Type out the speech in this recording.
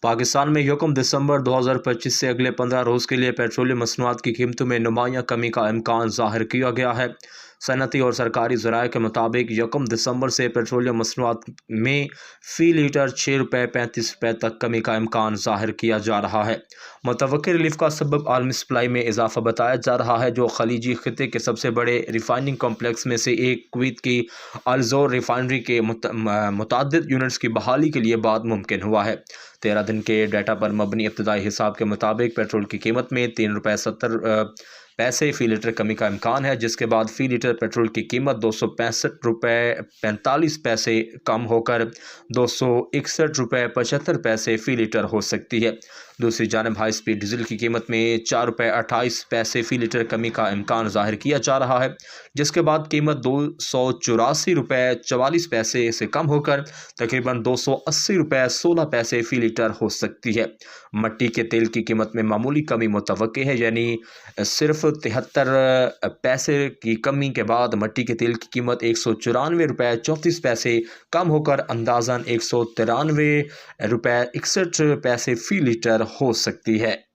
पाकिस्तान में यकम दिसंबर 2025 से अगले 15 रोज़ के लिए पेट्रोलियम मसनूआत की कीमतों में नुमायाँ कमी का इम्कान ज़ाहिर किया गया है। सनती और सरकारी ज़राए के मुताबिक यकम दिसंबर से पेट्रोलियम मसनूआत में फ़ी लीटर 6 रुपये 35 रुपये तक कमी का इम्कान ज़ाहिर किया जा रहा है। मुतवक्किर रिलीफ का सबब आलमी सप्लाई में इजाफा बताया जा रहा है, जो खलीजी खिते के सबसे बड़े रिफाइनिंग कॉम्प्लेक्स में से एक कुवैत की अल-ज़ोर रिफाइनरी के मुतअद्दिद यूनिट्स की बहाली के लिए बाद मुमकिन हुआ है। 13 दिन के डाटा पर मबनी इब्तदाई हिसाब के मुताबिक पेट्रोल की कीमत में 3 रुपये 70 पैसे फ़ी लीटर कमी का इम्कान है, जिसके बाद फ़ी लीटर पेट्रोल की कीमत 265 रुपये 45 पैसे कम होकर 261 रुपये 75 पैसे फ़ी लीटर हो सकती है। दूसरी जानब हाई स्पीड डीजल की कीमत में 4 रुपये 28 पैसे फ़ी लीटर कमी का इम्कान ज़ाहिर किया जा रहा है, जिसके बाद कीमत 284 रुपये 44 पैसे से कम होकर तकरीबन 280 रुपये 16 पैसे फ़ी लीटर हो सकती है। मट्टी के तेल की कीमत में मामूली कमी मुतवक्की है, यानी सिर्फ 73 पैसे की कमी के बाद मट्टी के तेल की कीमत 194 रुपये 34 पैसे कम होकर अंदाज़न 193 रुपये 61 पैसे फ़ी लीटर हो सकती है।